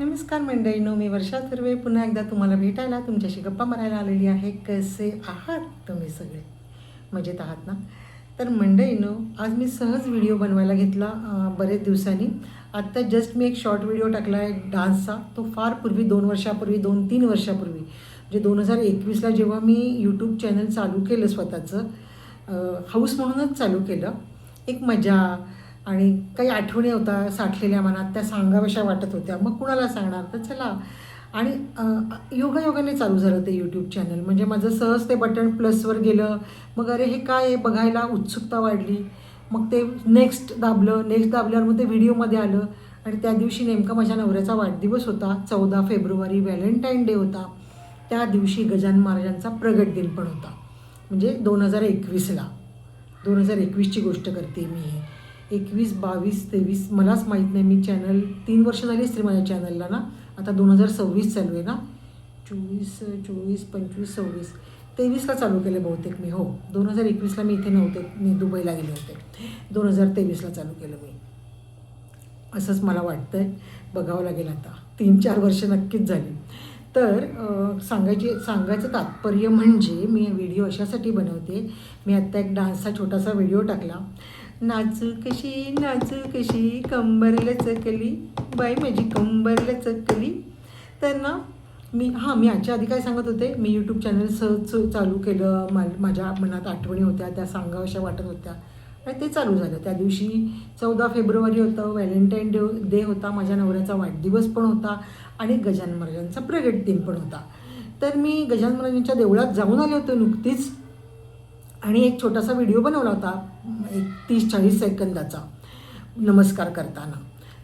नमस्कार मंडळींनो, मी वर्षा थुर्वे पुन्हा एकदा तुम्हाला भेटायला तुमच्याशी गप्पा मारायला आलेली आहे. कसे आहात तुम्ही सगळे? मजेत आहात ना? तर मंडळींनो, आज मी सहज व्हिडिओ बनवायला घेतला बरेच दिवसांनी. आत्ता जस्ट मी एक शॉर्ट व्हिडिओ टाकला आहे डान्सचा. तो फार पूर्वी 2 वर्षापूर्वी 2-3 वर्षापूर्वी म्हणजे 2021ला जेव्हा मी यूट्यूब चॅनल चालू केलं स्वतःचं, हाऊस म्हणूनच चालू केलं. एक मजा आणि काही आठवणी होता साठलेल्या मनात, त्या सांगाव्याशा वाटत होत्या. मग कुणाला सांगणार, तर चला. आणि योगायोगाने चालू झालं ते यूट्यूब चॅनल. म्हणजे माझं सहज ते बटन प्लसवर गेलं. मग अरे हे काय आहे बघायला उत्सुकता वाढली. मग ते नेक्स्ट दाबल्यावर मग ते व्हिडिओमध्ये आलं. आणि त्या दिवशी नेमका माझ्या नवऱ्याचा वाढदिवस होता. 14 फेब्रुवारी व्हॅलेंटाईन डे होता. त्या दिवशी गजानन महाराजांचा प्रगट दिन पण होता. म्हणजे 2021ला 2021ची गोष्ट करते मी. हे 21, 22, 23 मलाच माहीत नाही. मी चॅनल 3 वर्ष झाली असतील माझ्या चॅनलला ना. आता 2026 चालू आहे ना. 24, 25, 26, 23ला चालू केलं बहुतेक मी. हो, 2021ला मी इथे नव्हते, मी दुबईला गेले होते. 2023ला चालू केलं मी, असंच मला वाटतं आहे. बघावं लागेल आता. 3-4 वर्ष नक्कीच झाली. तर सांगायचं तात्पर्य म्हणजे मी व्हिडिओ अशासाठी बनवते. मी आत्ता एक डान्सचा छोटासा व्हिडिओ टाकला. नाचू कशी कंबर लचकली, बाई माझी कंबर लचकली. तर ना मी याच्या आधी काय सांगत होते, मी यूट्यूब चॅनल सहज चालू केलं. माझ्या मनात आठवणी होत्या, त्या सांगाव्याशा वाटत होत्या आणि ते चालू झालं. त्या दिवशी 14 फेब्रुवारी होतं, व्हॅलेंटाईन डे होता, माझ्या नवऱ्याचा वाढदिवस पण होता आणि गजानन महाराजांचा प्रगट दिन पण होता. तर मी गजानन महाराजांच्या देवळात जाऊन आले होते नुकतीच आणि एक छोटासा व्हिडिओ बनवला होता, एक 30-40 सेकंदाचा, नमस्कार करताना.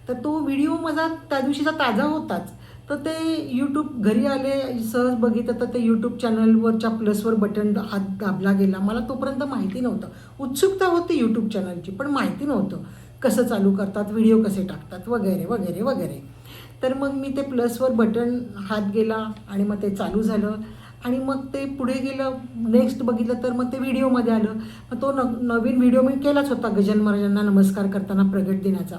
तर तो व्हिडिओ माझा त्या दिवशीचा ताजा होताच. तर ते यूट्यूब घरी आले, सहज बघितलं तर ते यूट्यूब चॅनलवरच्या प्लसवर बटन हात दाबला गेला. मला तोपर्यंत माहिती नव्हतं. उत्सुकता होती यूट्यूब चॅनलची, पण माहिती नव्हतं कसं चालू करतात, व्हिडिओ कसे टाकतात वगैरे वगैरे वगैरे. तर मग मी ते प्लसवर बटन हात गेला आणि मग ते चालू झालं. आणि मग ते पुढे गेलं, नेक्स्ट बघितलं तर मग ते व्हिडिओमध्ये आलं. मग तो नवीन व्हिडिओ मी केलाच होता गजानन महाराजांना नमस्कार करताना प्रगट दिनाचा.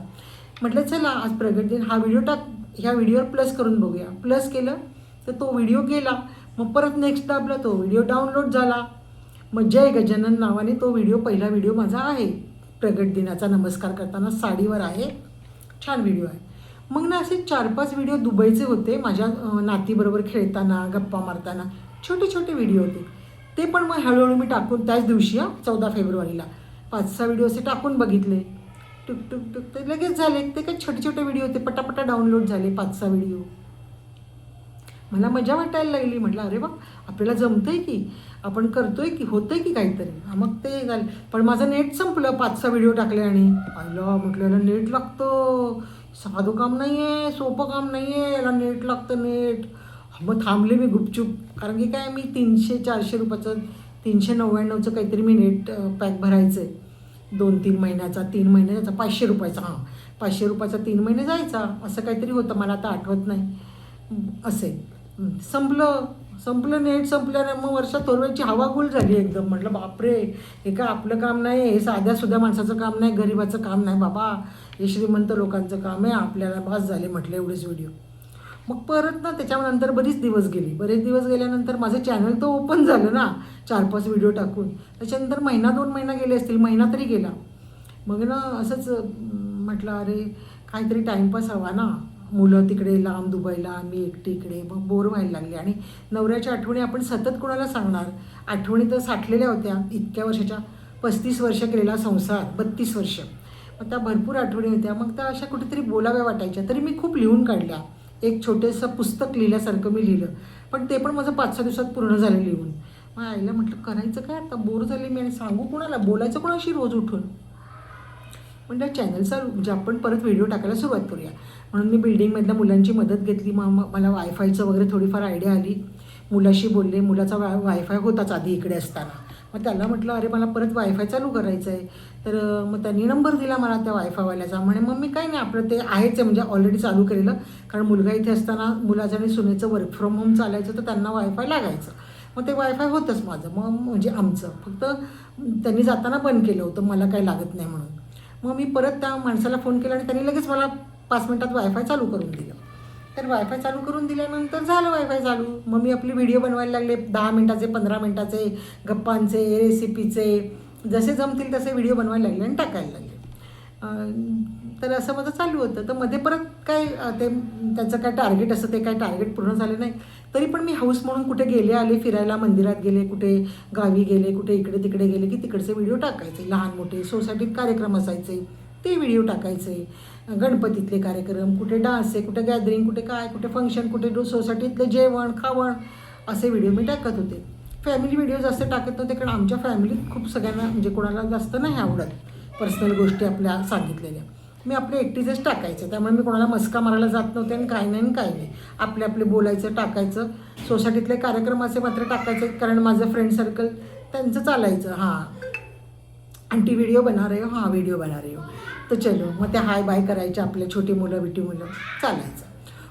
म्हटलं चला आज प्रगट दिन, हा व्हिडिओ ह्या व्हिडिओवर प्लस करून बघूया. प्लस केलं तर तो व्हिडिओ गेला. मग परत नेक्स्ट दाबला, तो व्हिडिओ डाउनलोड झाला. मग जय गजानन नावाने तो पहिला व्हिडिओ माझा आहे. प्रगट दिनाचा नमस्कार करताना साडीवर आहे, छान व्हिडिओ आहे. मग ना असे 4-5 व्हिडिओ दुबईचे होते, माझ्या नातीबरोबर खेळताना गप्पा मारताना छोटे व्हिडिओ होते. ते पण मग हळूहळू मी टाकून त्याच दिवशी 14 फेब्रुवारीला 5-6 व्हिडिओ असे टाकून बघितले. टुक ते लगेच झाले. ते काही छोटे छोटे व्हिडिओ होते, पटापटा डाउनलोड झाले 5-6 व्हिडिओ. मला मजा वाटायला लागली. म्हटलं अरे वा, आपल्याला जमतंय की, आपण करतोय की, होतंय की काहीतरी. मग ते झालं. पण माझं नेट संपलं 5-6 व्हिडिओ टाकले आणि आयला म्हटलं याला नेट लागतं. साधं काम नाही आहे, सोपं काम नाही आहे, याला नेट लागतं नेट. मग थांबले मी गुपचूप. कारण की काय, मी 300-400 रुपयाचं 399चं काहीतरी मी नेट पॅक भरायचं आहे. 2-3 महिन्याचा, 3 महिन्याचा 500 रुपयाचा. 500 रुपयाचा 3 महिने जायचा, असं काहीतरी होतं, मला आता आठवत नाही. असे संपलं नेट. संपल्याने मग वर्षा थोरव्याची हवागुल झाली एकदम. म्हटलं बापरे, हे काय आपलं काम नाही, हे साध्या माणसाचं काम नाही, गरिबाचं काम नाही बाबा, हे श्रीमंत लोकांचं काम आहे. आपल्याला बस झाले म्हटलं एवढेच व्हिडिओ. मग परत ना त्याच्यानंतर बरेच दिवस गेल्यानंतर माझं चॅनल तर ओपन झालं ना 4-5 व्हिडिओ टाकून. त्याच्यानंतर 1-2 महिना गेले असतील, महिना तरी गेला. मग ना असंच म्हटलं अरे काहीतरी टाईमपास हवा ना. मुलं तिकडे लांब दुबईला, मी एकटी इकडे. मग बोर व्हायला लागले. आणि नवऱ्याच्या आठवणी आपण सतत कोणाला सांगणार. आठवणी तर साठलेल्या होत्या इतक्या वर्षाच्या. 35 वर्ष केलेला संसार, 32 वर्ष. मग त्या भरपूर आठवणी होत्या. मग त्या अशा कुठेतरी बोलाव्या वाटायच्या. तरी मी खूप लिहून काढल्या. एक छोटंसं पुस्तक लिहिल्यासारखं मी लिहिलं. पण ते पण माझं 5-6 दिवसात पूर्ण झालं लिहून. मग आईला म्हटलं करायचं काय आता, बोर झाले मी आणि सांगू कोणाला, बोलायचं कोणाशी रोज उठून. म्हणजे चॅनलचा म्हणजे आपण परत व्हिडिओ टाकायला सुरुवात करूया. म्हणून मी बिल्डिंगमधल्या मुलांची मदत घेतली. मग मला वायफायचं वगैरे थोडीफार आयडिया आली. मुलाशी बोलले. मुलाचा वायफाय होताच आधी इकडे असताना. मग त्याला म्हटलं अरे मला परत वायफाय चालू करायचं आहे. तर मग त्यांनी नंबर दिला मला त्या वायफायवाल्याचा. म्हणे मग मी काय नाही, आपलं ते आहेच आहे म्हणजे ऑलरेडी चालू केलेलं. कारण मुलगा इथे असताना मुलाचं आणि सुनेचं वर्क फ्रॉम होम चालायचं, तर त्यांना वायफाय लागायचं. मग ते वायफाय होतंच माझं. मग म्हणजे आमचं फक्त त्यांनी जाताना बंद केलं होतं, मला काही लागत नाही म्हणून. मग मी परत त्या माणसाला फोन केला आणि त्यांनी लगेच मला 5 मिनिटात वायफाय चालू करून दिलं. तर वायफाय चालू करून दिल्यानंतर झालं वायफाय चालू. मग मी आपली व्हिडिओ बनवायला लागले 10 मिनटाचे 15 मिनटाचे गप्पांचे रेसिपीचे जसे जमतील तसे व्हिडिओ बनवायला लागले आणि टाकायला लागले. तर असं माझं चालू होतं. तर मध्ये परत काय ते त्याचं काय टार्गेट असतं ते काय टार्गेट पूर्ण झालं नाही. तरी पण मी हाऊस म्हणून कुठे गेले आले फिरायला मंदिरात गेले कुठे गावी गेले कुठे इकडे तिकडे गेले की तिकडचे व्हिडिओ टाकायचे. लहान मोठे सोसायटीत कार्यक्रम असायचे ते व्हिडिओ टाकायचे. गणपतीतले कार्यक्रम कुठे डान्स आहे कुठे गॅदरिंग कुठे काय कुठे फंक्शन कुठे सोसायटीतलं जेवण खावण असे व्हिडिओ मी टाकत होते. फॅमिली व्हिडिओ जास्त टाकत नव्हते कारण आमच्या फॅमिलीत खूप सगळ्यांना म्हणजे कोणाला जास्त नाही आवडत पर्सनल गोष्टी आपल्या सांगितलेल्या. मी आपले एकटीचेच टाकायचे त्यामुळे मी कोणाला मस्का मारायला जात नव्हते आणि काय नाही आपले आपले बोलायचं टाकायचं. सोसायटीतले कार्यक्रमाचे मात्र टाकायचे कारण माझं फ्रेंड सर्कल त्यांचं चालायचं. हां आंटी व्हिडिओ बना रहे हो हां व्हिडिओ बना रहे हो तर चलो मग ते हाय बाय करायचे आपले छोटी मुलं बिटी मुलं चालायचं.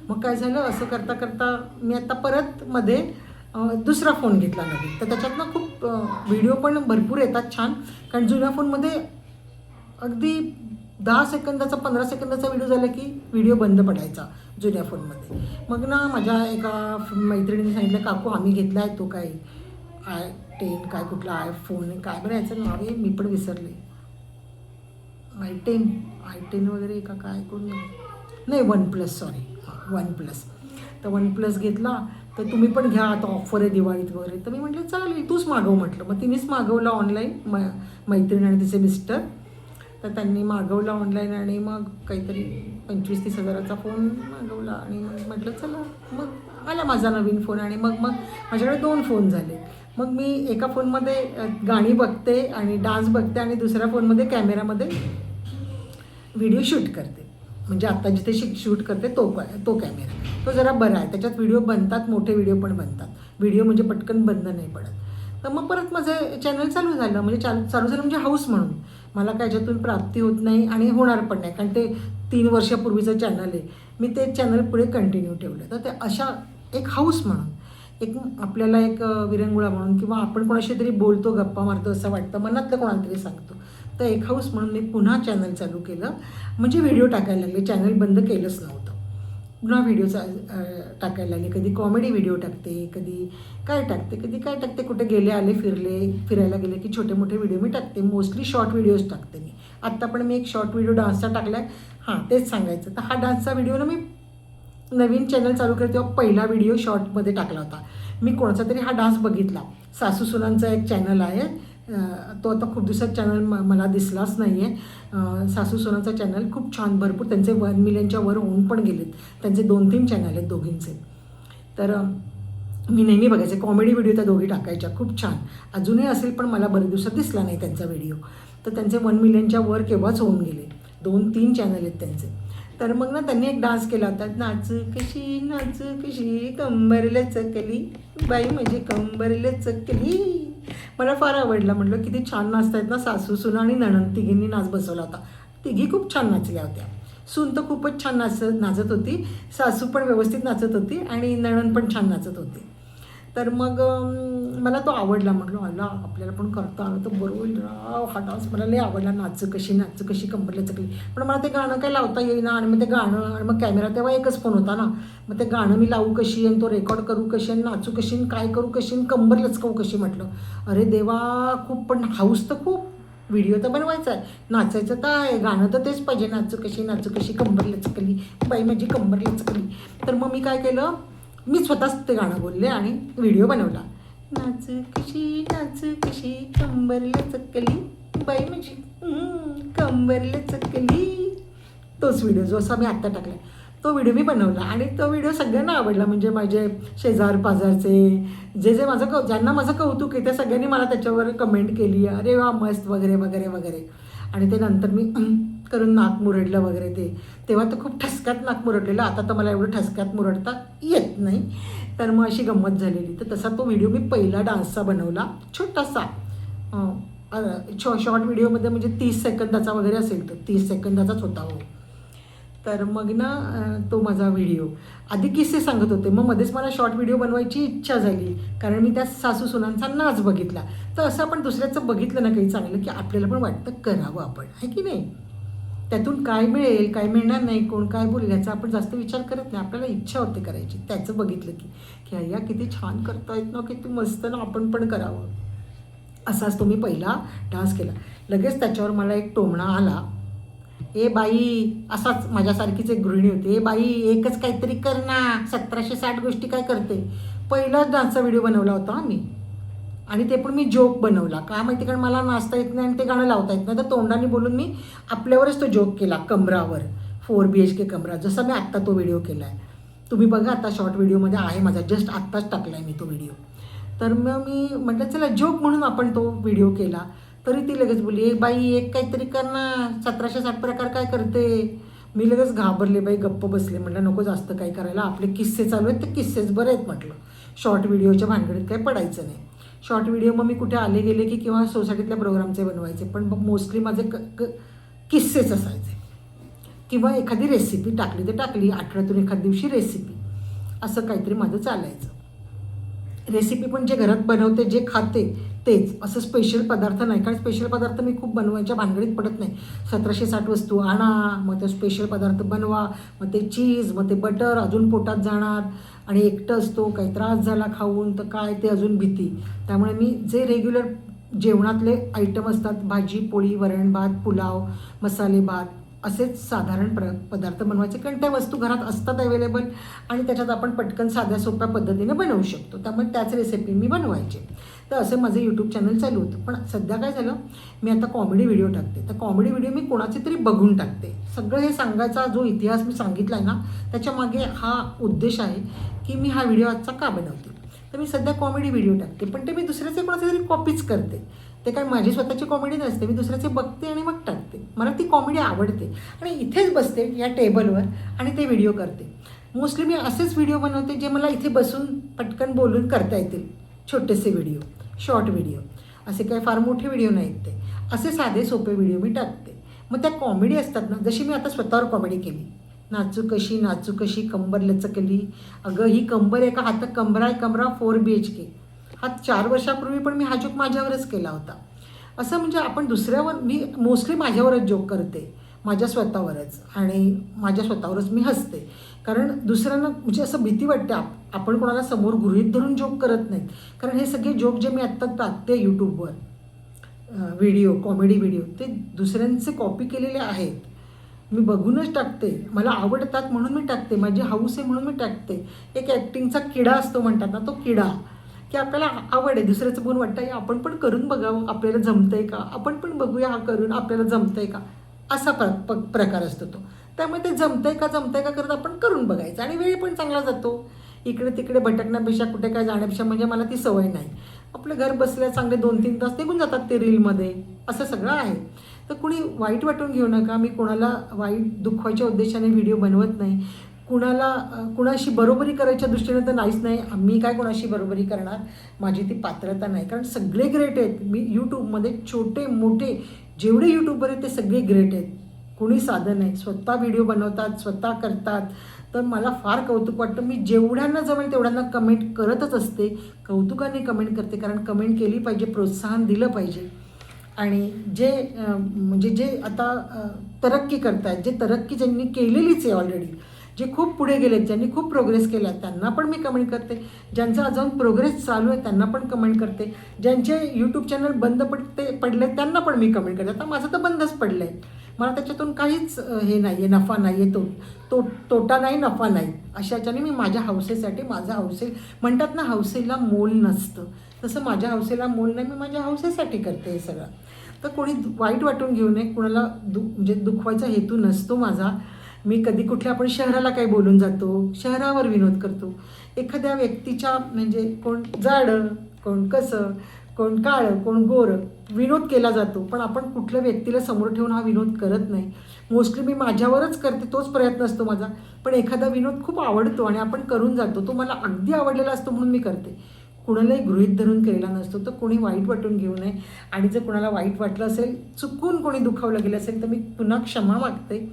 मग काय झालं असं करता करता मी आता परत मध्ये दुसरा फोन घेतला नवीन. तर त्याच्यातनं खूप व्हिडिओ पण भरपूर येतात छान कारण जुन्या फोनमध्ये अगदी 10 सेकंदाचा 15 सेकंदाचा व्हिडिओ झाला की व्हिडिओ बंद पडायचा जुन्या फोनमध्ये. मग ना माझ्या एका मैत्रिणीने सांगितलं काकू आम्ही घेतला आहे तो काय i10 काय कुठला आयफोन काय बरं याचं नाव आहे मी पण विसरले. i10 वगैरे का काय कोण नाही OnePlus सॉरी OnePlus. तर OnePlus घेतला तर तुम्ही पण घ्या आता ऑफर आहे दिवाळीत वगैरे. तर मी म्हटलं चालेल तूच मागव म्हटलं. मग तिनेच मागवलं ऑनलाईन मैत्रीण आणि तिचे मिस्टर. तर त्यांनी मागवला ऑनलाईन आणि मग काहीतरी 25-30 हजाराचा फोन मागवला आणि मग म्हटलं चला मग आला माझा नवीन फोन. आणि मग माझ्याकडे 2 फोन झाले. मग मी एका फोनमध्ये गाणी बघते आणि डान्स बघते आणि दुसऱ्या फोनमध्ये कॅमेरामध्ये व्हिडिओ शूट करते. म्हणजे आत्ता जिथे शूट करते तो कॅमेरा तो जरा बरा आहे त्याच्यात व्हिडिओ बनतात मोठे व्हिडिओ पण बनतात. व्हिडिओ म्हणजे पटकन बंद नाही पडत. तर मग परत माझं चॅनल चालू झालं म्हणजे चालू झालं म्हणजे हाऊस म्हणून. मला काय याच्यातून प्राप्ती होत नाही आणि होणार पण नाही कारण ते 3 वर्षापूर्वीचं चॅनल आहे. मी ते चॅनल पुढे कंटिन्यू ठेवलं. तर ते अशा एक हाऊस म्हणून एक आपल्याला एक विरंगुळा म्हणून किंवा आपण कोणाशी तरी बोलतो गप्पा मारतो असं वाटतं मनातलं कोणाला तरी सांगतो. तर एक हाऊस म्हणून मी पुन्हा चॅनल चालू केलं म्हणजे व्हिडिओ टाकायला लागले. चॅनल बंद केलंच नव्हतं. पुन्हा व्हिडिओ टाकायला लागले. कधी कॉमेडी व्हिडिओ टाकते कधी काय टाकते कुठे गेले आले फिरायला गेले की छोटे मोठे व्हिडिओ मी टाकते. मोस्टली शॉर्ट व्हिडिओज टाकते मी. आत्ता पण मी एक शॉर्ट व्हिडिओ डान्सचा टाकला आहे. हां तेच सांगायचं. तर हा डान्सचा व्हिडिओ ना मी नवीन चॅनल चालू केलं तेव्हा पहिला व्हिडिओ शॉर्टमध्ये टाकला होता. मी कोणाचा तरी हा डान्स बघितला. सासू सुनांचा एक चॅनल आहे तो आता खूप दिवसात चॅनल मला दिसलाच नाही आहे. सासू सुनांचा चॅनल खूप छान भरपूर त्यांचे 1 मिलियनच्या वर होऊन पण गेलेत. त्यांचे 2-3 चॅनल आहेत दोघींचे. तर मी नेहमी बघायचे कॉमेडी व्हिडिओ त्या दोघी टाकायच्या खूप छान. अजूनही असेल पण मला बरेच दिवसात दिसला नाही त्यांचा व्हिडिओ. तर त्यांचे 1 मिलियनच्या वर केव्हाच होऊन गेले. 2-3 चॅनल आहेत त्यांचे. तर मग ना त्यांनी एक डान्स केला होता नाच कशी कंबर लचकली बाई माझी कंबर लचकली. मला फार आवडला. म्हटलं किती छान नाचतायत ना सासू सुना आणि नणंद तिघींनी नाच बसवला होता. तिघी खूप छान नाचल्या होत्या. सून तर खूपच छान नाचत होती. सासू पण व्यवस्थित नाचत होती आणि नणंद पण छान नाचत होती. तर मग मला तो आवडला. म्हटलं आला आपल्याला पण करता आलं तर बरोबर राव हा डान्स मला लई आवडला. नाच कशी कंबरला चकली. पण मला ते गाणं काही लावता येईना आणि मग ते गाणं आणि मग कॅमेरा तेव्हा एकच फोन होता ना. मग ते गाणं मी लावू कशी आणि तो रेकॉर्ड करू कशी आणि नाचू कशी आणि काय करू कशी आणि कंबर लचकवू कशी. म्हटलं अरे देवा खूप पण हाऊस तर खूप. व्हिडिओ तर बनवायचा आहे नाचायचं तर आहे गाणं तर तेच पाहिजे. नाचू कशी कंबर लचकली बाई माझी कंबर लचकली. तर मग मी काय केलं मी स्वतःच ते गाणं बोलले आणि व्हिडिओ बनवला. नाच कशी कंबर लचकली बाई माझी कंबर लचकली. तोच व्हिडिओ जो असा मी आत्ता टाकला तो व्हिडिओ मी बनवला आणि तो व्हिडिओ सगळ्यांना आवडला. म्हणजे माझे शेजार पाजारचे जे ज्यांना माझं कौतुक आहे त्या सगळ्यांनी मला त्याच्यावर कमेंट केली अरे वा मस्त वगैरे वगैरे वगैरे. आणि ते नंतर मी करून नाक मुरडलं वगैरे तेव्हा तर खूप ठसक्यात नाक मुरडलेलं. आता तर मला एवढं ठसक्यात मुरडता येत नाही. तर मग अशी गंमत झालेली. तर तसा तो व्हिडिओ मी पहिला डान्सचा बनवला छोटासा शॉर्ट व्हिडिओमध्ये म्हणजे 30 सेकंदाचा वगैरे असेल. तो 30 सेकंदाचाच होता हो. तर मग ना तो माझा व्हिडिओ आधी किस्से सांगत होते. मग मध्येच मला शॉर्ट व्हिडिओ बनवायची इच्छा झाली कारण मी त्या सासू सुनांचा नाच बघितला. तर असं आपण दुसऱ्याचं बघितलं ना काही चांगलं की आपल्याला पण वाटतं करावं आपण आहे की नाही. त्यातून काय मिळेल काय मिळणार नाही, कोण काय बोलेल याचा आपण जास्त विचार करत नाही. आपल्याला इच्छा होते करायची. त्याचं बघितलं की अय्या किती छान करतायत ना, किती मस्त ना, आपण पण करावं. असाच तो मी पहिला डान्स केला. लगेच त्याच्यावर मला एक टोमणा आला, ए बाई, असाच माझ्यासारखीच एक गृहिणी होती, ए बाई एकच काहीतरी कर ना, 1760 गोष्टी काय करते. पहिलाच डान्सचा व्हिडिओ बनवला होता मी, आणि ते पण मी जोक बनवला. का माहिती, कारण मला नाचता येत नाही आणि ते गाणं लावता येत नाही, तर तोंडाने बोलून मी आपल्यावरच तो जोक केला, कमरावर, 4 BHK कमरा, जसा मी आत्ता तो व्हिडिओ केला आहे. तुम्ही बघा, आता शॉर्ट व्हिडिओमध्ये आहे माझा, जस्ट आत्ताच टाकला आहे मी तो व्हिडिओ. तर मग मी म्हटलं चला जोक म्हणून आपण तो व्हिडिओ केला. तरी ती लगेच बोलली, एक बाई एक काहीतरी कर ना, 1760 प्रकार काय करते. मी लगेच घाबरले बाई, गप्प बसले. म्हटलं नको जास्त काय करायला, आपले किस्से चालू आहेत, ते किस्सेच बरे आहेत म्हटलं. शॉर्ट व्हिडिओच्या भानगडीत काही पडायचं नाही. शॉर्ट व्हिडिओ मग मी कुठे आले गेले की किंवा सोसायटीतल्या प्रोग्रामचे बनवायचे, पण मोस्टली माझे किस्सेच असायचे. किंवा एखादी रेसिपी टाकली तर टाकली, आठवड्यातून एखाद दिवशी रेसिपी, असं काहीतरी माझं चालायचं. रेसिपी पण जे घरात बनवते, जे खाते तेच, असं स्पेशल पदार्थ नाही. कारण स्पेशल पदार्थ मी खूप बनवायच्या भानगडीत पडत नाही. 1760 वस्तू आणा, मग ते स्पेशल पदार्थ बनवा, मग ते चीज, मग ते बटर अजून पोटात जाणार, आणि एकटं असतो, काही त्रास झाला खाऊन तर काय, ते अजून भीती. त्यामुळे मी जे रेग्युलर जेवणातले आयटम असतात, भाजी पोळी, वरण भात, पुलाव, मसाले भात, असेच साधारण पदार्थ बनवायचे. कारण त्या वस्तू घरात असतात अवेलेबल, आणि त्याच्यात आपण पटकन साध्या सोप्या पद्धतीने बनवू शकतो. त्यामुळे त्याच रेसिपी मी बनवायचे. तर असं माझं यूट्यूब चॅनल चालू होतं. पण सध्या काय झालं, मी आता कॉमेडी व्हिडिओ टाकते. तर कॉमेडी व्हिडिओ मी कोणाचे तरी बघून टाकते. सगळं हे सांगायचा जो इतिहास मी सांगितला आहे ना, त्याच्यामागे हा उद्देश आहे की मी हा व्हिडिओ आजचा का बनवते. तर मी सध्या कॉमेडी व्हिडिओ टाकते, पण ते मी दुसऱ्याचे कोणाचे तरी कॉपीच करते. ते काय माझी स्वतःची कॉमेडी नसते, मी दुसऱ्याचे बघते आणि मग टाकते. मला ती कॉमेडी आवडते आणि इथेच बसते या टेबलवर आणि ते व्हिडिओ करते. मोस्टली मी असेच व्हिडिओ बनवते जे मला इथे बसून पटकन बोलून करता येतील. छोटेसे व्हिडिओ, शॉर्ट व्हिडिओ, असे काही फार मोठे व्हिडिओ नाहीत ते. असे साधे सोपे व्हिडिओ मी टाकते. मग त्या कॉमेडी असतात ना, जशी मी आता स्वतःवर कॉमेडी केली, नाचू कशी कंबर लचकली, अगं ही कंबर आहे का, हा तर कमरा आहे, कमरा 4 BHK. हा 4 वर्षापूर्वी पण मी हा जोक माझ्यावरच केला होता. असं म्हणजे आपण दुसऱ्यावर, मी मोस्टली माझ्यावरच जोक करते, माझ्या स्वतःवरच, आणि माझ्या स्वतःवरच मी हसते. कारण दुसऱ्यांना म्हणजे असं भीती वाटते, आपण कोणाला समोर गृहीत धरून जोक करत नाहीत. कारण हे सगळे जोक जे मी आत्ता टाकते यूट्यूबवर, व्हिडिओ, कॉमेडी व्हिडिओ, ते दुसऱ्यांचे कॉपी केलेले आहेत. मी बघूनच टाकते, मला आवडतात म्हणून मी टाकते, माझी हौस आहे म्हणून मी टाकते. एक ॲक्टिंगचा किडा असतो म्हणतात ना, तो किडा, की आपल्याला आवड आहे, दुसऱ्याचं बघून वाटतं आपण पण करून बघावं, आपल्याला जमतंय का, आपण पण बघूया हा करून, आपल्याला जमतंय का, असा प्रकार असतो तो. त्यामुळे ते जमतंय का करत आपण करून बघायचं, आणि वेळ पण चांगला जातो. इकडे तिकडे भटकण्यापेक्षा, कुठे काय जाण्यापेक्षा, म्हणजे मला ती सवय नाही. आपलं घर बसल्या चांगले 2-3 तास निघून जातात ते रीलमध्ये, असं सगळं आहे. तर कुणी वाईट वाटून घेऊ नका, मी कोणाला वाईट दुखवायच्या उद्देशाने व्हिडिओ बनवत नाही. कुणाशी बरोबरी करायच्या दृष्टीने तर नाहीच नाही. मी काय कोणाशी बरोबरी करणार, माझी ती पात्रता नाही. कारण सगळे ग्रेट आहेत. मी यूट्यूबमध्ये छोटे मोठे जेवढे यूट्यूबर आहेत ते सगळे ग्रेट आहेत. कुणी साधं नाही, स्वतः व्हिडिओ बनवतात, स्वतः करतात. तर मला फार कौतुक वाटतं. मी जेवढ्यांना जमेल तेवढ्यांना कमेंट करतच असते, कौतुकाने कमेंट करते. कारण कमेंट केली पाहिजे, प्रोत्साहन दिलं पाहिजे. आणि जे आता तरक्की करत आहेत, जे तरक्की ज्यांनी केलेलीच आहे ऑलरेडी, जे खूप पुढे गेलेत, ज्यांनी खूप प्रोग्रेस केला आहे, त्यांना पण मी कमेंट करते. ज्यांचा अजून प्रोग्रेस चालू आहे त्यांना पण कमेंट करते. ज्यांचे यूट्यूब चॅनल बंद पडले त्यांना पण मी कमेंट करते. आता माझं तर बंदच पडलं आहे, मला त्याच्यातून काहीच हे नाही आहे, नफा नाही आहे, तोटा नाही, नफा नाही. अशा ह्याच्याने मी माझ्या हौसेसाठी, माझा हौसे म्हणतात ना, हौसेला मोल नसतं, तसं माझ्या हौसेला मोल नाही, मी माझ्या हौसेसाठी करते हे सगळं. तर कोणी वाईट वाटून घेऊ नये, कुणाला म्हणजे दुखवायचा हेतू नसतो माझा. मी कधी कुठल्या आपण शहराला काही बोलून जातो, शहरावर विनोद करतो. एखाद्या व्यक्तीच्या म्हणजे कोण जाडं, कोण कसं, कोण काळं, कोण गोरं, विनोद केला जातो. पण आपण कुठल्या व्यक्तीला समोर ठेवून हा विनोद करत नाही. मोस्टली मी माझ्यावरच करते, तोच प्रयत्न असतो माझा. पण एखादा विनोद खूप आवडतो आणि आपण करून जातो, तो मला अगदी आवडलेला असतो म्हणून मी करते. कुणालाही गृहीत धरून केलेला नसतो. तर कोणी वाईट वाटून घेऊ नये. आणि जर कोणाला वाईट वाटलं असेल, चुकून कोणी दुखावलं गेलं असेल, तर मी पुन्हा क्षमा मागते.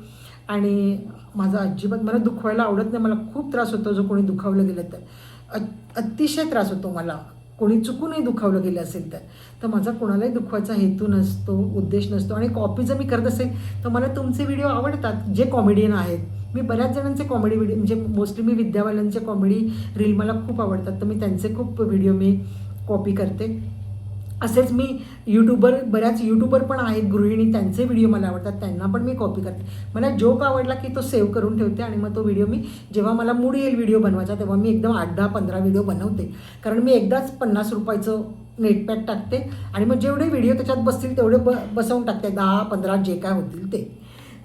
आणि माझा अजिबात, मला दुखवायला आवडत नाही. मला खूप त्रास होतो जो कोणी दुखावलं गेलं तर, अतिशय त्रास होतो मला. कोणी चुकूनही दुखावलं गेलं असेल तर माझा कोणालाही दुखवायचा हेतू नसतो, उद्देश नसतो. आणि कॉपी जर मी करत असेल तर मला तुमचे व्हिडिओ आवडतात जे कॉमेडियन आहेत. मी बऱ्याच जणांचे कॉमेडी व्हिडिओ म्हणजे मोस्टली मी विद्यावाल्यांचे कॉमेडी रील मला खूप आवडतात, तर मी त्यांचे खूप व्हिडिओ मी कॉपी करते. असेच मी बऱ्याच यूट्यूबर पण आहेत गृहिणी, त्यांचे व्हिडिओ मला आवडतात, त्यांना पण मी कॉपी करते. मला जोक आवडला की तो सेव्ह करून ठेवते आणि मग तो व्हिडिओ मी जेव्हा मला मूड येईल व्हिडिओ बनवायचा तेव्हा मी एकदम 8-10-15 व्हिडिओ बनवते. कारण मी एकदाच 50 रुपयाचं नेटपॅक टाकते आणि मग जेवढे व्हिडिओ त्याच्यात बसतील तेवढे बसवून टाकते, 10-15 जे काय होतील ते.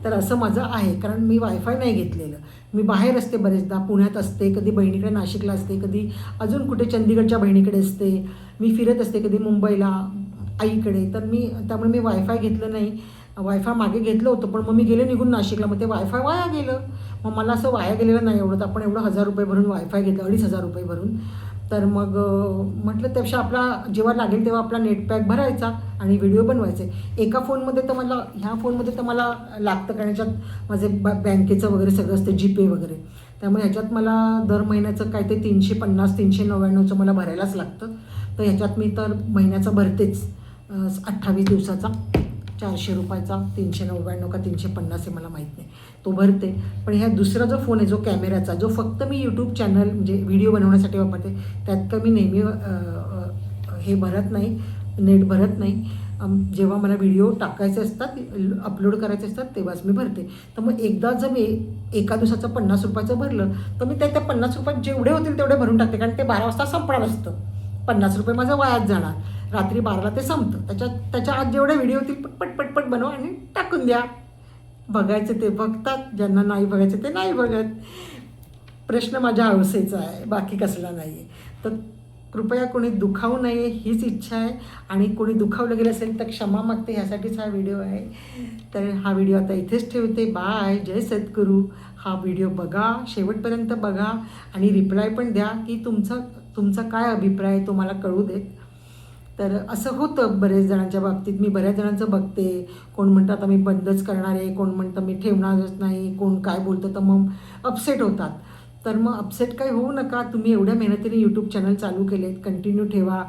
तर असं माझं आहे, कारण मी वायफाय नाही घेतलेलं. मी बाहेर असते बरेचदा, पुण्यात असते, कधी बहिणीकडे नाशिकला असते, कधी अजून कुठे चंदीगडच्या बहिणीकडे असते. मी फिरत असते कधी मुंबईला आईकडे. तर त्यामुळे मी वायफाय घेतलं नाही. वायफाय मागे घेतलं होतं पण मग मी गेले निघून नाशिकला, मग ते वायफाय वाया गेलं. मग मला असं वाया गेलेलं नाही एवढं. आपण एवढं 1000 रुपये भरून वायफाय घेतलं, 2500 रुपये भरून. तर मग म्हटलं त्यापेक्षा आपला जेव्हा लागेल तेव्हा आपला नेटपॅक भरायचा आणि व्हिडिओ बनवायचे. एका फोनमध्ये तर ह्या फोनमध्ये तर मला लागतं, कारण ह्याच्यात माझे बँकेचं वगैरे सगळं असतं, जीपे वगैरे. त्यामुळे ह्याच्यात मला दर महिन्याचं काय ते 350-399चं मला भरायलाच लागतं. तर ह्याच्यात मी तर महिन्याचा भरतेच, 28 दिवसाचा 400 रुपयाचा, 399 का 350 हे मला माहीत नाही, तो भरते. पण ह्या दुसरा जो फोन आहे जो कॅमेराचा, जो फक्त मी यूट्यूब चॅनल म्हणजे व्हिडिओ बनवण्यासाठी वापरते, त्यात तर मी नेहमी हे भरत नाही, नेट भरत नाही. जेव्हा मला व्हिडिओ टाकायचे असतात, अपलोड करायचे असतात तेव्हाच मी भरते. तर मग एकदा जर मी एका दिवसाचं 50 रुपयाचं भरलं तर मी त्या 50 रुपयात जेवढे होतील तेवढे भरून टाकते, कारण ते 12 वाजता संपणार असतं. 50 रुपये माझं वायाच जाणार. रात्री 12ला ते संपतं. त्याच्या आत जेवढे व्हिडिओ होतील पटपट बनवा आणि टाकून द्या. बघायचे ते बघतात, ज्यांना नाही बघायचं ते नाही बघत. प्रश्न माझ्या हौसेचा आहे, बाकी कसला नाही आहे. तर कृपया कोणी दुखावू नये हीच इच्छा आहे. आणि कोणी दुखावलं गेलं असेल तर क्षमा मागते, ह्यासाठीच हा व्हिडिओ आहे. तर हा व्हिडिओ आता इथेच ठेवते. बाय, जय सद्गुरू. हा व्हिडिओ बघा, शेवटपर्यंत बघा आणि रिप्लाय पण द्या की तुमचा काय अभिप्राय आहे तो मला कळू देत. तर असं होतं बरेच जणांच्या बाबतीत. मी बऱ्याच जणांचं बघते, कोण म्हणतात आम्ही बंदच करणार आहे, कोण म्हणतं मी ठेवणारच नाही, कोण काय बोलतं तर मग अपसेट होतात. तर मग अपसेट काही होऊ नका. तुम्ही एवढ्या मेहनतीने यूट्यूब चॅनल चालू केलेत, कंटिन्यू ठेवा.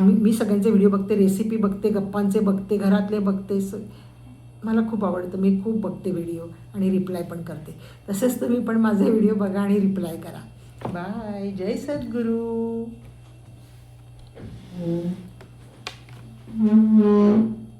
मी सगळ्यांचे व्हिडिओ बघते, रेसिपी बघते, गप्पांचे बघते, घरातले बघते. मला खूप आवडतं, मी खूप बघते व्हिडिओ आणि रिप्लाय पण करते. तसेच तुम्ही पण माझे व्हिडिओ बघा आणि रिप्लाय करा. बाय, जय सद्गुरू.